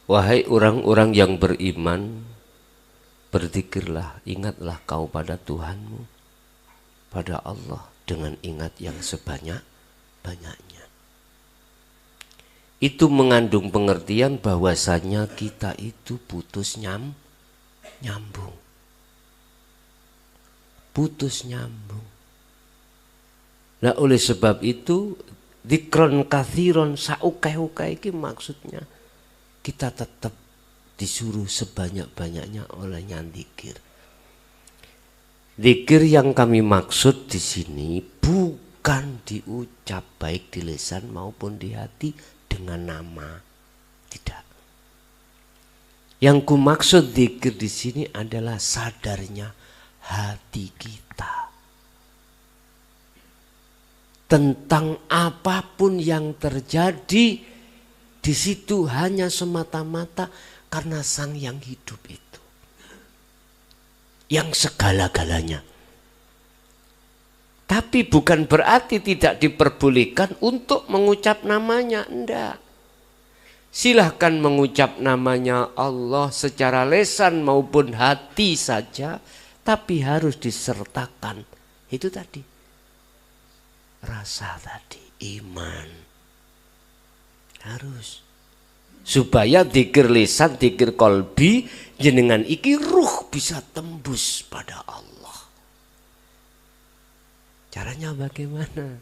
Wahai orang-orang yang beriman, berzikirlah, ingatlah kau pada Tuhanmu, pada Allah dengan ingat yang sebanyak-banyaknya. Itu mengandung pengertian bahwasanya kita itu putus nyambung. Putus nyambung. Nah oleh sebab itu dzikron kathiron saukai-ukai iki maksudnya kita tetap disuruh sebanyak-banyaknya olehnya dzikir. Dzikir yang kami maksud di sini bukan diucap baik di lisan maupun di hati dengan nama, tidak. Yang ku maksud dzikir di sini adalah sadarnya hati kita tentang apapun yang terjadi di situ hanya semata-mata karena Sang yang hidup itu, yang segala-galanya. Tapi bukan berarti tidak diperbolehkan untuk mengucap namanya, enggak. Silahkan mengucap namanya Allah secara lisan maupun hati saja, tapi harus disertakan itu tadi, rasa tadi, iman. Harus. Supaya dzikir lisan, dzikir kolbi, jenengan iki ruh bisa tembus pada Allah. Caranya bagaimana?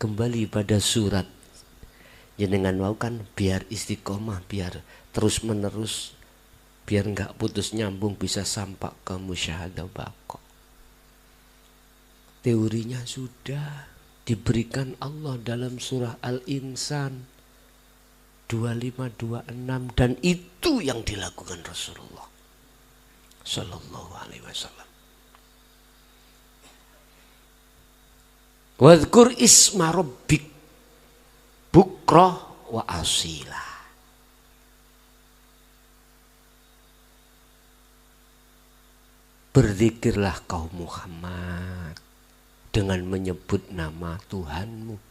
Kembali pada surat. Jenengan mau kan biar istiqomah, biar terus menerus, biar enggak putus nyambung, bisa sampai ke musyahadah baqo. Teorinya sudah diberikan Allah dalam surah Al-Insan 25-26, dan itu yang dilakukan Rasulullah Sallallahu Alaihi Wasallam. Wadhkur isma rabbik bukrah wa asila. Berzikirlah kau Muhammad dengan menyebut nama Tuhanmu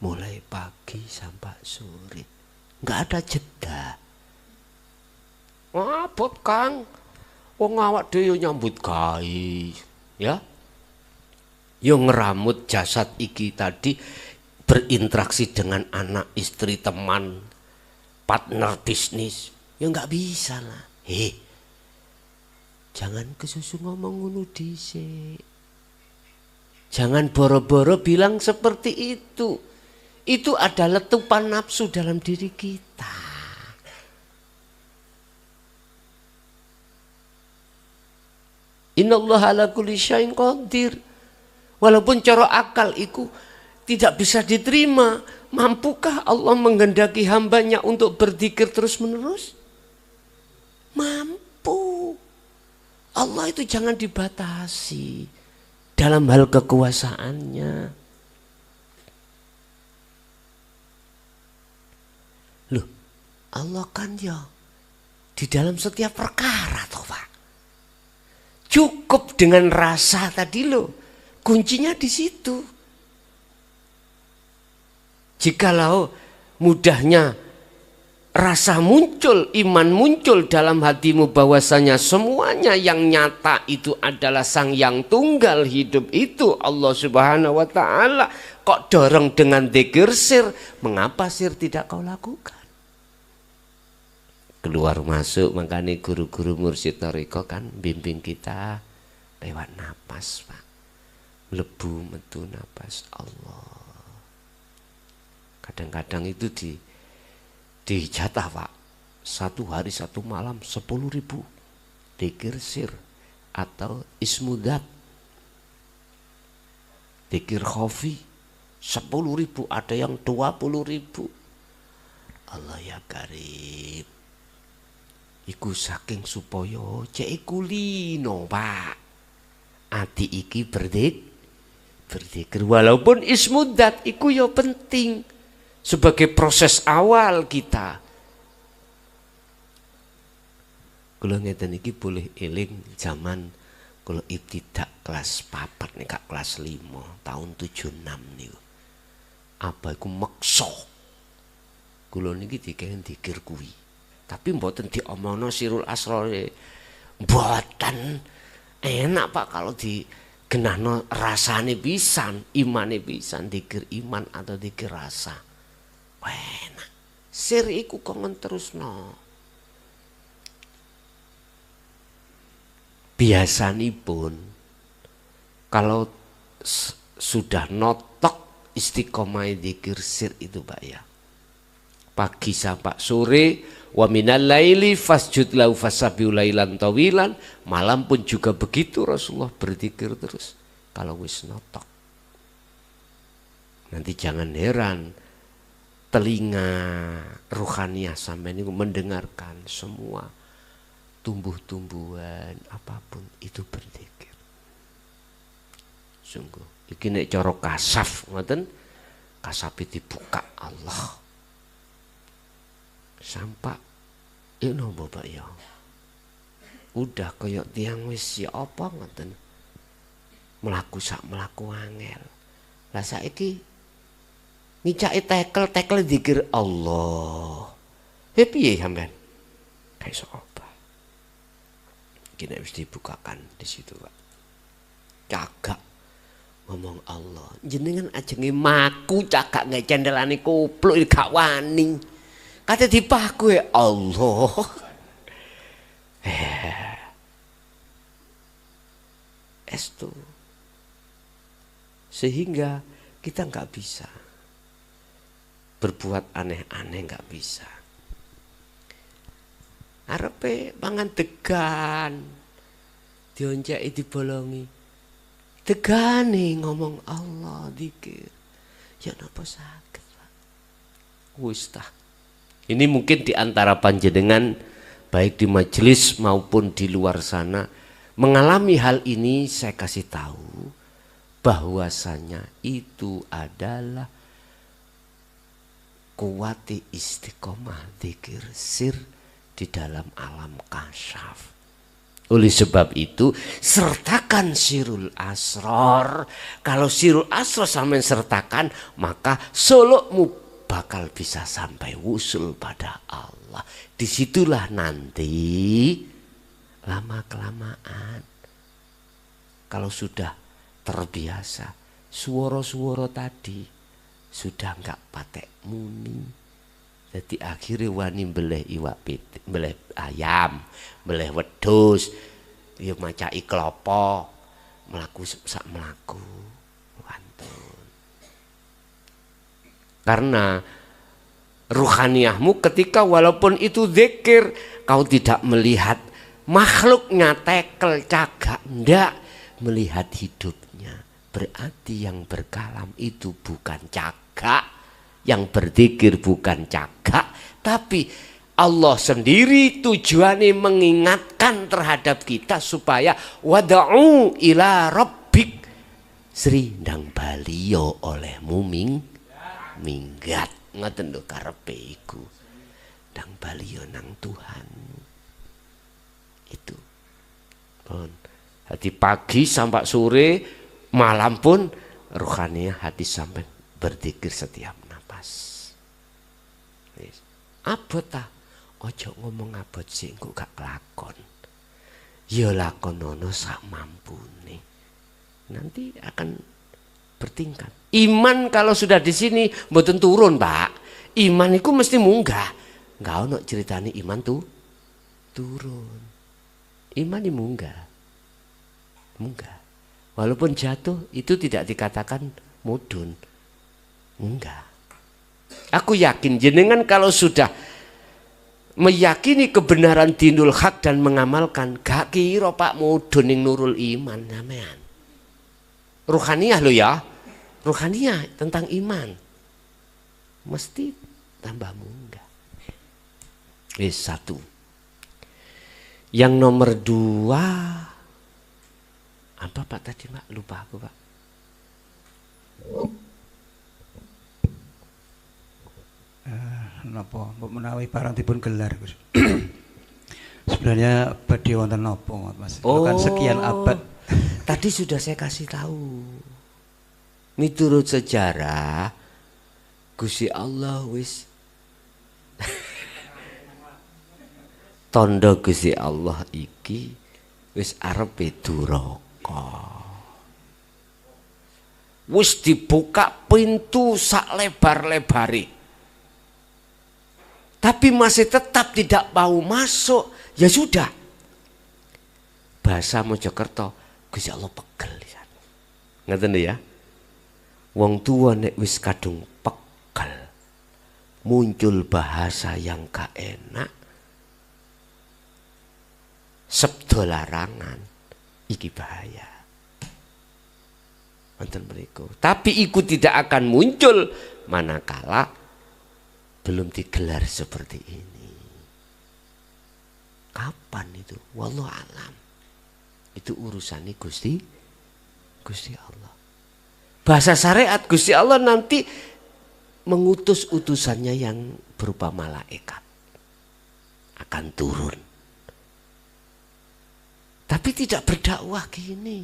mulai pagi sampai sore, nggak ada jeda. Abot Kang, wong awak dhewe nyambut gawe, ya. Yo ngeramut jasad iki tadi, berinteraksi dengan anak, istri, teman, partner bisnis, ya nggak bisa lah. Jangan kesusu ngomong ngono dhisik. Jangan boro-boro bilang seperti itu. Itu ada letupan nafsu dalam diri kita. Innallaha ala kulli syai'in qadir. Walaupun cara akal itu tidak bisa diterima, mampukah Allah menghendaki hambanya untuk berzikir terus menerus? Mampu. Allah itu jangan dibatasi dalam hal kekuasaannya. Loh, Allah kan ya di dalam setiap perkara toh Pak. Cukup dengan rasa tadi loh. Kuncinya di situ. Jikalau mudahnya rasa muncul, iman muncul dalam hatimu bahwasanya semuanya yang nyata itu adalah Sang Yang Tunggal hidup itu Allah Subhanahu wa taala, kok dorong dengan dzikir sir, mengapa sir tidak kau lakukan? Keluar masuk, makanya guru-guru mursyid thariqah kan bimbing kita lewat napas Pak. Lebu metu napas Allah. Kadang-kadang itu di jatah Pak, 1 hari 1 malam 10.000 dzikir sir atau ismudat, dzikir khafi 10.000, ada yang 20.000. Allah ya karim, iku saking supaya cek iku lino Pak, ati iki berzikir. Walaupun ismudat iku ya penting sebagai proses awal kita. Kula ngeten iki boleh eling zaman kula ibtidak kelas 4 nek kelas 5 tahun 76 niku. Apa iku meksa kula niki dikengken dzikir kuwi. Tapi mboten diomongno sirul asrar. Mboten enak Pak kalau digenahno rasane pisan, imane pisan, dzikir iman atau dzikir rasa. Enak. Sir iku kok terusno. Biasanipun kalau sudah notok istiqomah dzikir sir itu Pak ya. Pagi sampai sore wa minal laili fasjud lahu fasabihu lailan tawilan, malam pun juga begitu Rasulullah berzikir terus kalau wis notok. Nanti jangan heran telinga ruhaniah sampai ini mendengarkan semua tumbuh-tumbuhan apapun itu berzikir. Sungguh iki nek cara kasaf ngoten, kasaf dibuka Allah. Sampak ini Bapak ya. Udah kayak tiang wis ya apa ngoten. Melaku angel. Lah saiki ngicake tekel zikir Allah. Piye sampean? Kayak apa? Kini wis dibukakan di situ Pak. Cagak ngomong Allah. Jenengan ajenge maku cagak nggak cendelane kupluk gak wani. Kata dipaku ya Allah. Estu. Sehingga kita nggak bisa berbuat aneh-aneh, nggak bisa. Arepe pangan degan, dionceki dibolongi, degane ngomong Allah dzikir, ya napa saged Pak. Wis tah. Ini mungkin di antara panjenengan baik di majelis maupun di luar sana mengalami hal ini, saya kasih tahu bahwasanya itu adalah kuwati istiqomah dzikir sir di dalam alam kasyaf. Oleh sebab itu sertakan sirul asrar. Kalau sirul asrar sampai sertakan, maka sulukmu bakal bisa sampai wusul pada Allah. Disitulah nanti lama kelamaan kalau sudah terbiasa suara-suara tadi sudah enggak patek muni. Jadi akhirnya wani beleh iwak pitik, beleh ayam, beleh wedhus, ya macai klopo, melaku sak melaku. Karena ruhaniahmu ketika walaupun itu zikir, kau tidak melihat makhluknya tekel cagak, ndak melihat hidupnya. Berarti yang berkalam itu bukan cagak, yang berzikir bukan cagak, tapi Allah sendiri tujuannya mengingatkan terhadap kita supaya wada'u ila rabbik Sri ndang baliyo olehmu minggat ngoten lho karepe iku ndang baliyo nang Tuhan itu pun hati pagi sampai sore malam pun ruhaniah hati sampai berzikir setiap napas. Abot ta ojo ngomong abot sih engko gak kelakon ya lakonono sak mampune nanti akan bertingkat. Iman kalau sudah di sini mboten turun Pak. Iman itu mesti munggah. Enggak ono ceritane iman tuh turun. Iman ini munggah. Munggah. Walaupun jatuh itu tidak dikatakan mudun. Enggak. Aku yakin jenengan kalau sudah meyakini kebenaran dinul hak dan mengamalkan, gak kira Pak mudun ning nurul iman sampean. Ruhaniah lo ya, ruhaniah tentang iman mesti tambah munggah. Satu. Yang nomor dua apa Pak tadi Pak? Lupa aku Pak. Napa menawi parantipun gelar Gus. Sebenarnya badhe wonten napa Mas? Kan sekian abad. Tadi sudah saya kasih tahu. Miturut sejarah Gusti Allah wis Tondo Gusti Allah iki wis arepe duraka. Wis dibuka pintu sak lebar-lebare. Tapi masih tetap tidak mau masuk. Ya sudah. Bahasa Mojokerto, Gusti Allah pegel. Ngaten ya. Wong tua nek wis kadung pegel, muncul bahasa yang gak enak, sabda larangan, iki bahaya. Wonten mriku. Tapi iku tidak akan muncul manakala belum digelar seperti ini. Kapan itu? Wallahu alam. Itu urusannya Gusti Allah. Bahasa syariat Gusti Allah nanti mengutus utusannya yang berupa malaikat akan turun. Tapi tidak berdakwah gini.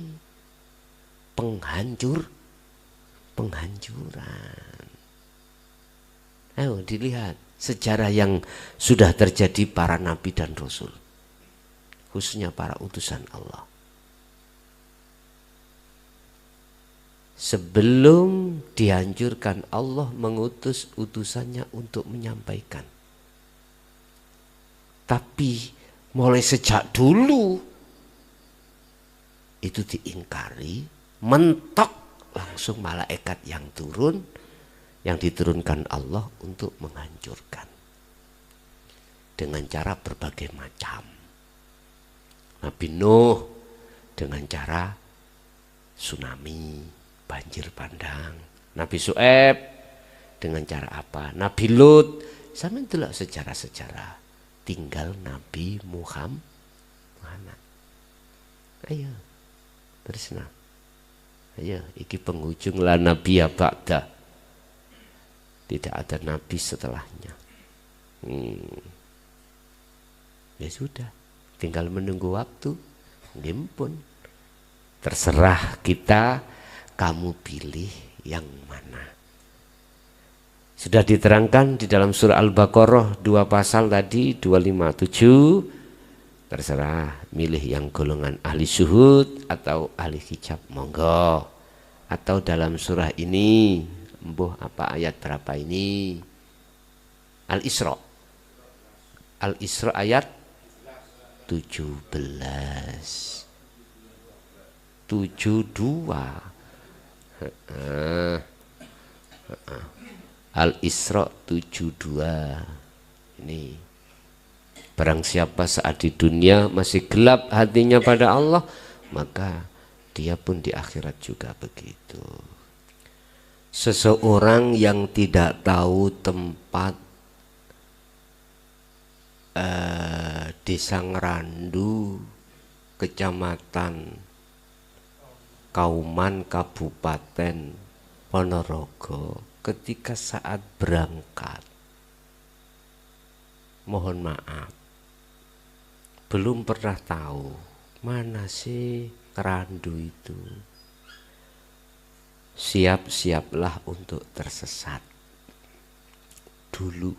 Penghancuran. Ayo dilihat sejarah yang sudah terjadi para nabi dan rasul. Khususnya para utusan Allah. Sebelum dihancurkan, Allah mengutus utusannya untuk menyampaikan. Tapi mulai sejak dulu itu diingkari, mentok langsung malaikat yang turun, yang diturunkan Allah untuk menghancurkan dengan cara berbagai macam. Nabi Nuh dengan cara tsunami, banjir bandang. Nabi Syuaib dengan cara apa? Nabi Lut, sama itulah sejarah-sejarah. Tinggal Nabi Muhammad. Ayo, terusna. Ayo, iki penghujung lah Nabi ya ba'da. Tidak ada Nabi setelahnya. Ya sudah, tinggal menunggu waktu. Gimpun. Terserah kita. Kamu pilih yang mana. Sudah diterangkan di dalam surah Al-Baqarah 2 pasal tadi 257. Terserah milih yang golongan ahli syuhud atau ahli hijab, monggo. Atau dalam surah ini, embuh apa ayat berapa ini? Al-Isra. Al-Isra ayat 17. 72. Al-Isra 72. Ini barang siapa saat di dunia masih gelap hatinya pada Allah, maka dia pun di akhirat juga begitu. Seseorang yang tidak tahu tempat Desa Ngrandu, Kecamatan Kauman, Kabupaten Ponorogo, ketika saat berangkat, mohon maaf, belum pernah tahu mana sih Ngrandu itu. Siap-siaplah untuk tersesat dulu,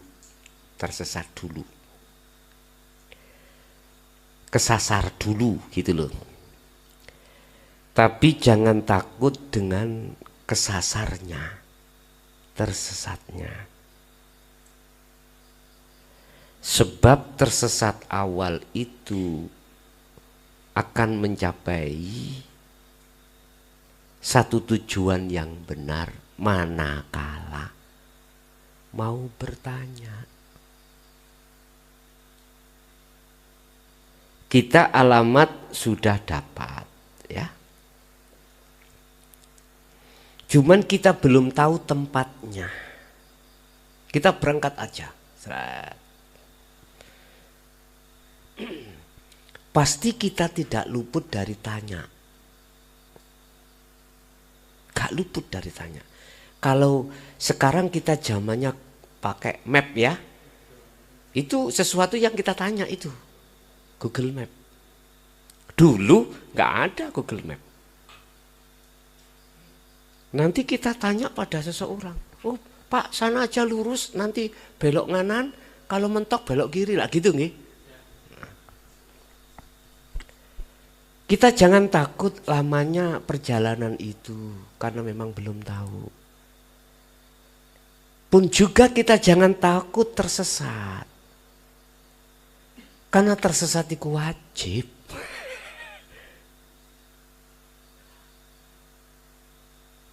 kesasar dulu gitu loh. Tapi jangan takut dengan kesasarnya, tersesatnya. Sebab tersesat awal itu akan mencapai satu tujuan yang benar manakala mau bertanya. Kita alamat sudah dapat ya. Cuman kita belum tahu tempatnya. Kita berangkat aja. Pasti kita tidak luput dari tanya. Gak luput dari tanya. Kalau sekarang kita zamannya pakai map ya. Itu sesuatu yang kita tanya itu. Google Map. Dulu gak ada Google Map. Nanti kita tanya pada seseorang, oh Pak sana aja lurus, nanti belok kanan, Kalau mentok belok kiri lah gitu nggih. Kita jangan takut lamanya perjalanan itu karena memang belum tahu. Pun juga kita jangan takut tersesat. Karena tersesat itu wajib.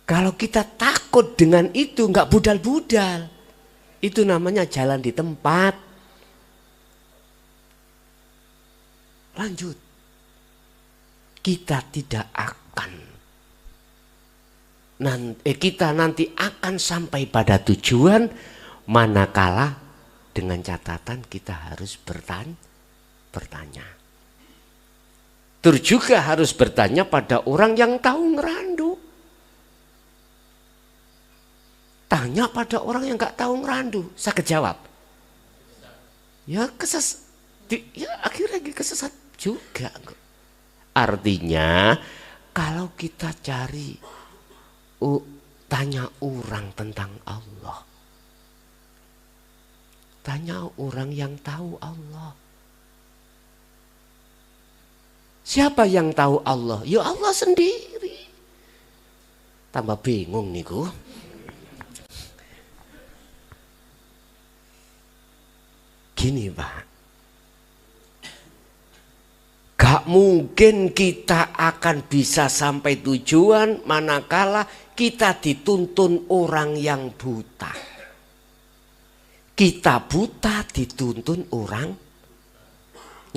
Kalau kita takut dengan itu nggak budal-budal, itu namanya jalan di tempat. Lanjut, kita tidak akan, kita nanti akan sampai pada tujuan manakala dengan catatan kita harus bertanya. Terus juga harus bertanya pada orang yang tahu ngerandu. Tanya pada orang yang nggak tahu ngerandu, saya kejawab. Ya akhirnya kesesat juga. Artinya kalau kita cari tanya orang tentang Allah, tanya orang yang tahu Allah. Siapa yang tahu Allah? Ya Allah sendiri. Tambah bingung niku. Gini Pak, gak mungkin kita akan bisa sampai tujuan manakala kita dituntun orang yang buta. Kita buta dituntun orang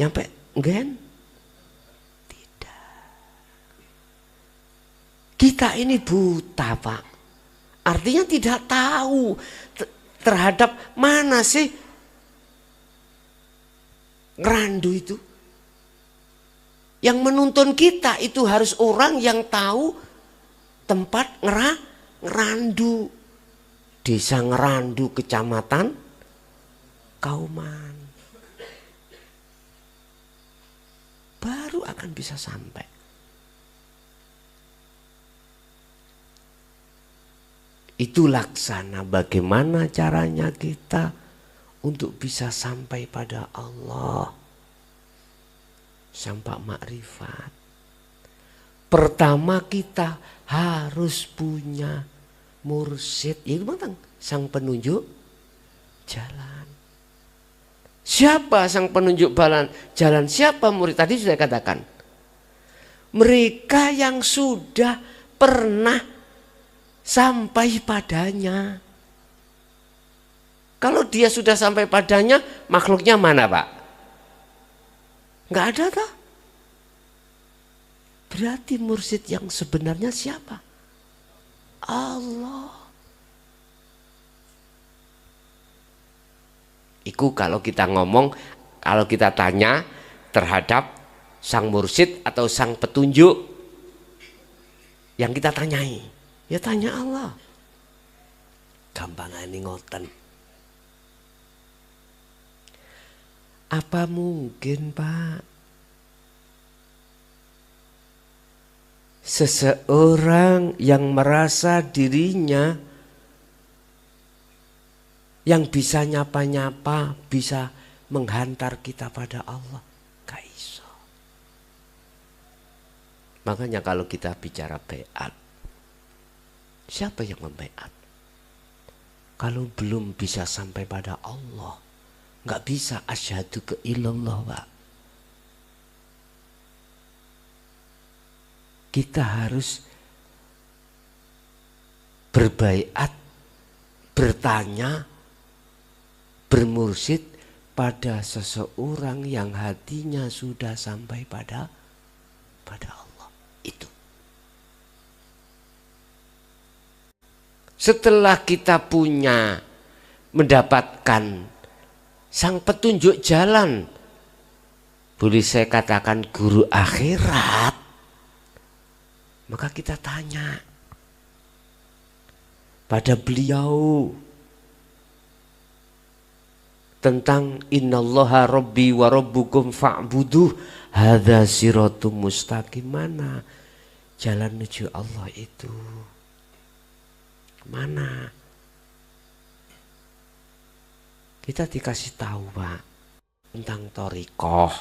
nyampe enggak? Tidak. Kita ini buta Pak, artinya tidak tahu terhadap mana sih ngerandu itu. Yang menuntun kita itu harus orang yang tahu tempat ngerandu. Desa Ngerandu, Kecamatan Kauman. Baru akan bisa sampai. Itu laksana bagaimana caranya kita untuk bisa sampai pada Allah, sampai makrifat. Pertama kita harus punya mursyid, yaitu sang penunjuk jalan. Siapa sang penunjuk jalan? Siapa murid? Tadi sudah katakan, mereka yang sudah pernah sampai padanya. Kalau dia sudah sampai padanya, makhluknya mana Pak? Nggak ada toh? Berarti mursyid yang sebenarnya siapa? Allah. Itu kalau kita ngomong, kalau kita tanya terhadap sang mursyid atau sang petunjuk yang kita tanyai, ya tanya Allah. Gampang ini ngoten. Apa mungkin Pak seseorang yang merasa dirinya yang bisa nyapa-nyapa bisa menghantar kita pada Allah? Gak iso. Makanya kalau kita bicara baiat, siapa yang membaiat? Kalau belum bisa sampai pada Allah, nggak bisa asyhadu ke ilallah Pak. Kita harus berbaiat, bertanya, bermursyid pada seseorang yang hatinya sudah sampai pada Allah. Itu. Setelah kita mendapatkan sang petunjuk jalan, boleh saya katakan guru akhirat, maka kita tanya pada beliau tentang innallaha rabbi wa rabbukum fa'buduh hadza siratum mustaqim. Mana jalan menuju Allah itu? Mana? Kita dikasih tahu Pak tentang thariqah,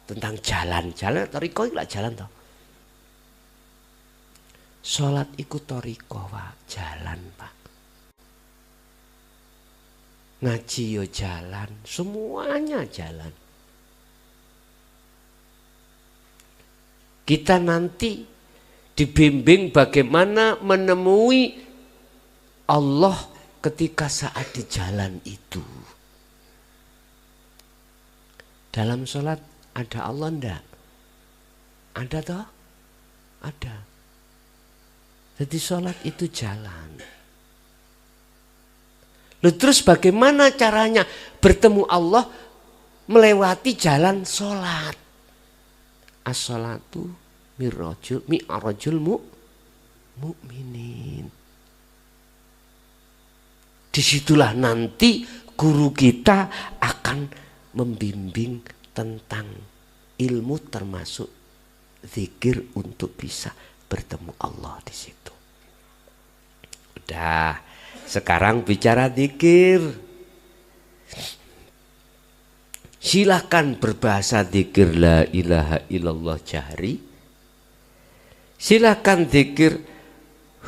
tentang jalan thariqah itu lah jalan toh. Sholat ikut thariqah Pak, jalan Pak. Ngaji yo jalan, semuanya jalan. Kita nanti dibimbing bagaimana menemui Allah ketika saat di jalan itu. Dalam sholat ada Allah enggak? Ada toh? Ada. Jadi sholat itu jalan. Lalu terus bagaimana caranya bertemu Allah melewati jalan sholat? As-sholatu mi'rajul mu'minin. Disitulah nanti guru kita akan membimbing tentang ilmu termasuk zikir untuk bisa bertemu Allah di situ. Udah, sekarang bicara zikir. Silahkan berbahasa zikir la ilaha illallah jahri. Silahkan zikir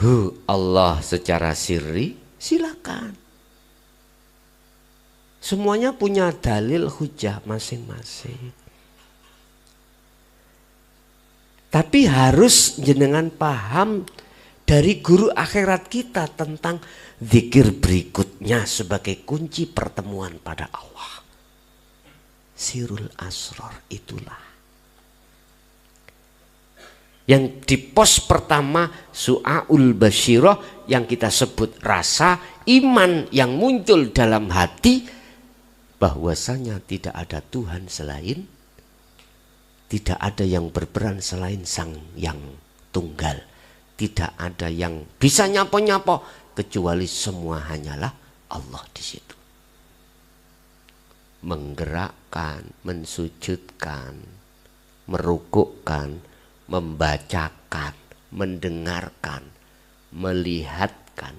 hu Allah secara sirri. Silahkan. Semuanya punya dalil hujah masing-masing. Tapi harus jenengan paham dari guru akhirat kita tentang zikir berikutnya sebagai kunci pertemuan pada Allah. Sirul asrar itulah. Yang di pos pertama su'aul basyirah yang kita sebut rasa iman yang muncul dalam hati bahwasanya tidak ada Tuhan selain, tidak ada yang berperan selain Sang Yang Tunggal, tidak ada yang bisa nyapa-nyapa kecuali semua hanyalah Allah di situ. Menggerakkan, mensujudkan, merukukkan, membacakan, mendengarkan, melihatkan.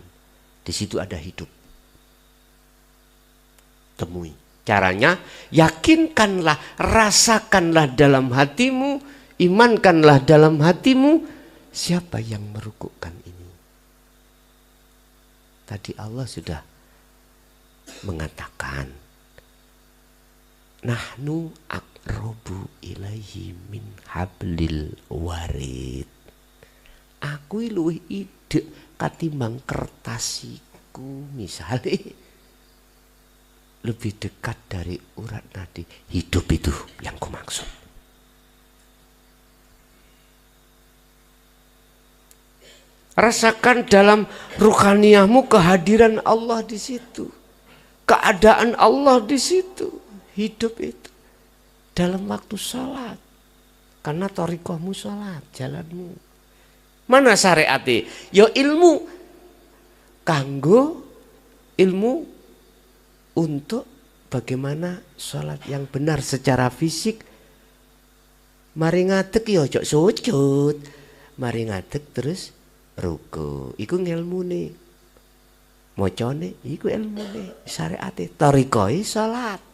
Di situ ada hidup. Temui. Caranya yakinkanlah, rasakanlah dalam hatimu, imankanlah dalam hatimu siapa yang merukukkan ini. Tadi Allah sudah mengatakan nahnu aqrabu ilaihi min hablil warid. Aku luwih idek katimbang kertasiku, misalnya lebih dekat dari urat nadi. Hidup itu yang kumaksud. Rasakan dalam ruhaniyahmu kehadiran Allah di situ, keadaan Allah di situ. Hidup itu dalam waktu sholat, karena thariqahmu sholat, jalanmu. Mana syariate? Ya ilmu, kanggo ilmu untuk bagaimana sholat yang benar secara fisik. Mari ngadeg ya ojo sujud, mari ngadeg terus ruku. Iku ngilmune, mocone iku ilmune, syariate. Thariqahe sholat.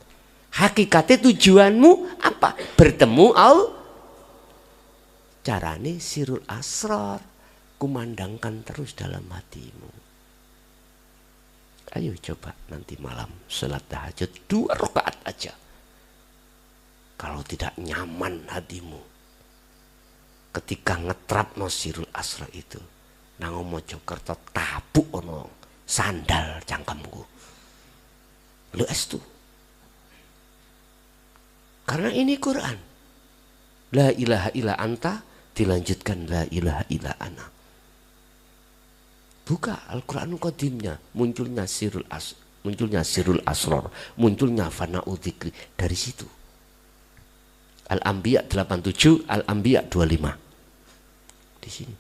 Hakikatnya tujuanmu apa? Bertemu Allah. Carane sirul asrar, kumandangkan terus dalam hatimu. Ayo coba nanti malam sholat tahajud 2 rakaat aja. Kalau tidak nyaman hatimu ketika ngetrapno sirul asrar itu, nang Mojokerto tabuk ono sandal cangkemku. Lu estu. Karena ini Quran. La ilaha illa anta dilanjutkan la ilaha illa ana. Buka Al-Quranul Qadimnya, munculnya sirul asrar, munculnya fana'u dzikri dari situ. Al-Anbiya 87, Al-Anbiya 25. Di sini.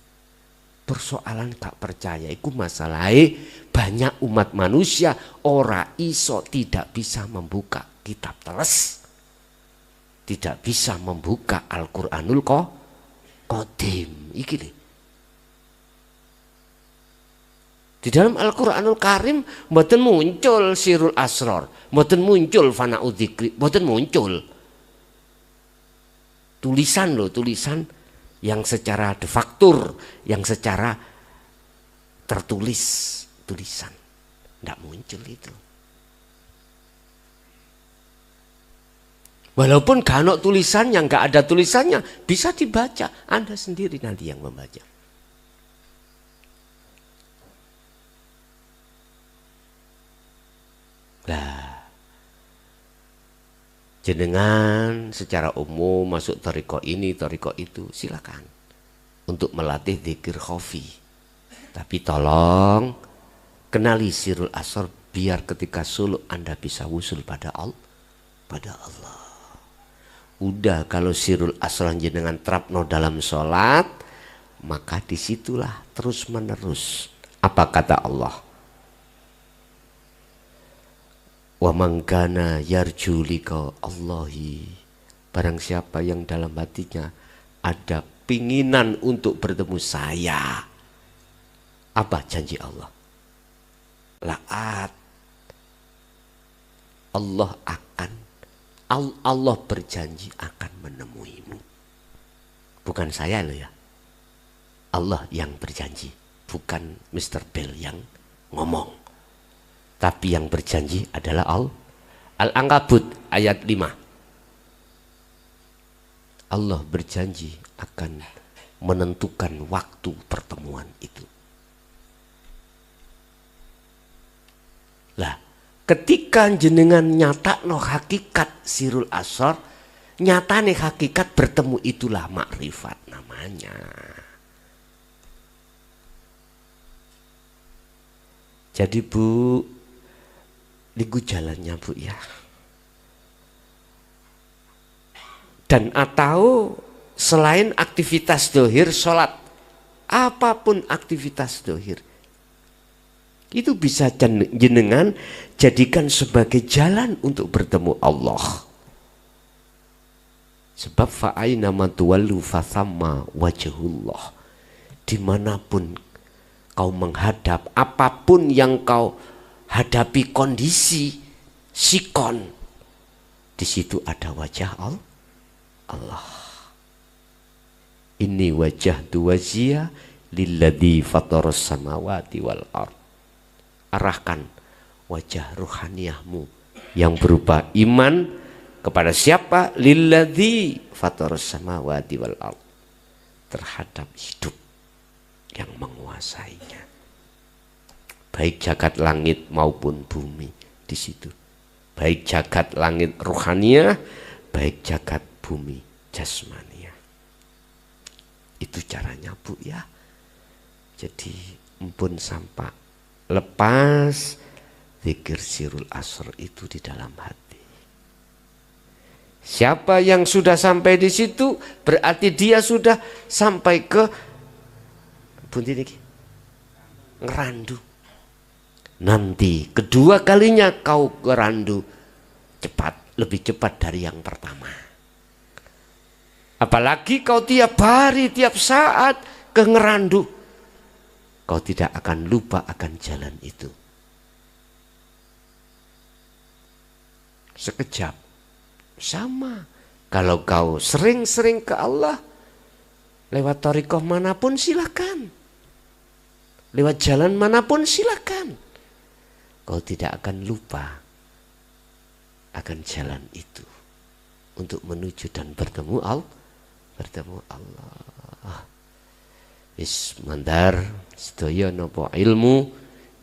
Persoalan gak percaya itu masalahnya banyak umat manusia ora iso tidak bisa membuka kitab teles. Tidak bisa membuka Al-Quranul Qadim. Iki nih. Di dalam Al-Qur'anul Karim mboten muncul sirul asror, mboten muncul fana'u dzikri, mboten muncul. Tulisan loh, tulisan yang secara defaktur, yang secara tertulis, tulisan. Tidak muncul itu. Walaupun gak ada tulisannya, nggak ada tulisannya, bisa dibaca. Anda sendiri nanti yang membaca. Nah, jenengan secara umum masuk thariqah ini, thariqah itu, silakan untuk melatih dzikir khafi. Tapi tolong kenali sirul asrar biar ketika suluk Anda bisa wusul pada Allah. Udah kalau sirul asrar jenengan terapno dalam sholat, maka disitulah terus menerus. Apa kata Allah? Wa man kana yarju liqa Allahi, barang siapa yang dalam hatinya ada pinginan untuk bertemu saya, apa janji Allah? La'at, Allah berjanji akan menemuimu. Bukan saya loh ya, Allah yang berjanji, bukan Mr. Bell yang ngomong. Tapi yang berjanji adalah Al-Ankabut ayat 5. Allah berjanji akan menentukan waktu pertemuan itu. Lah, ketika jenengan nyatakno hakikat sirul asrar, nyatane hakikat bertemu itulah makrifat namanya. Jadi Bu, niku jalannya Bu ya. Dan atau selain aktivitas dohir, sholat, apapun aktivitas dohir, itu bisa jenengan jadikan sebagai jalan untuk bertemu Allah. Sebab fa'aina ma tuwallu fathamma wajhullah. Dimanapun kau menghadap, apapun yang kau hadapi kondisi sikon, di situ ada wajah Allah. Ini wajah wajhiya lilladzi fataras samawati wal ard. Arahkan wajah ruhaniyahmu yang berupa iman kepada siapa? Lilladzi fataras samawati wal ard, terhadap hidup yang menguasainya. Baik jagat langit maupun bumi di situ. Baik jagat langit ruhaniyah, baik jagat bumi jasmaniyah. Itu caranya Bu ya. Jadi empun sampai lepas zikir sirul asr itu di dalam hati. Siapa yang sudah sampai di situ berarti dia sudah sampai ke bunti niki ngerandu. Nanti kedua kalinya kau ngerandu cepat, lebih cepat dari yang pertama. Apalagi kau tiap hari, tiap saat ke ngerandu, kau tidak akan lupa akan jalan itu. Sekejap sama. Kalau kau sering-sering ke Allah lewat thariqah manapun silakan, lewat jalan manapun silakan, kau tidak akan lupa akan jalan itu untuk menuju dan bertemu Allah. Wis mandar sedaya napa ilmu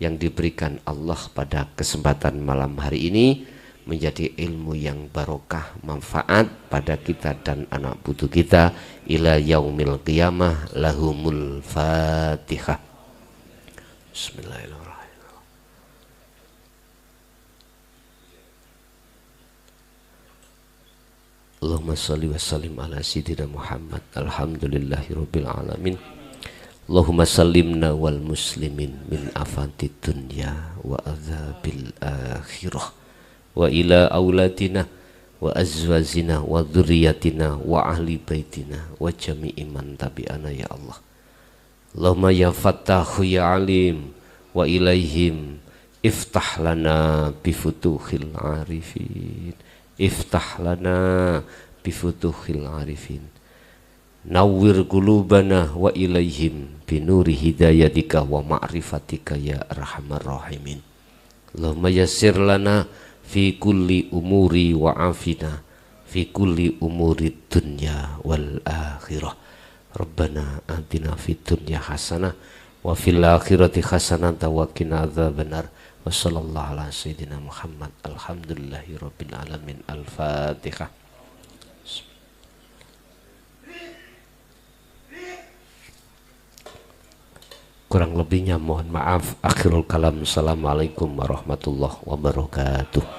yang diberikan Allah pada kesempatan malam hari ini menjadi ilmu yang barokah, manfaat pada kita dan anak putu kita ila yaumil qiyamah. Lahumul Fatihah. Bismillahirrahmanirrahim. Allahumma salli wa sallim ala sayyidina Muhammad. Alhamdulillahirabbil alamin. Allahumma sallimna wal muslimin min afati dunya wa adzabil akhirah wa ila auladina wa azwajina wa dzurriyyatina wa ahli baitina wa jami'i man tabi'ana ya Allah. Allahumma ya Fattahu ya Alim wa ilaihim. Iftah lana bifutuhil arifin, iftah lana bifutuhil arifin, nawwir qulubana wa ilaihim binuri hidayatika wa ma'rifatika ya arhamar rahimin. Allahumma yassir lana fi kulli umuri wa afina fi kulli umuri dunya wal akhirah. Rabbana atina fid dunya hasanah wa fil akhirati hasanah wa qina adzabannar. Wa sallallahu ala sayyidina Muhammad. Alhamdulillahi rabbil alamin. Al-Fatihah. Kurang lebihnya mohon maaf. Akhirul kalam. Assalamualaikum warahmatullahi wabarakatuh.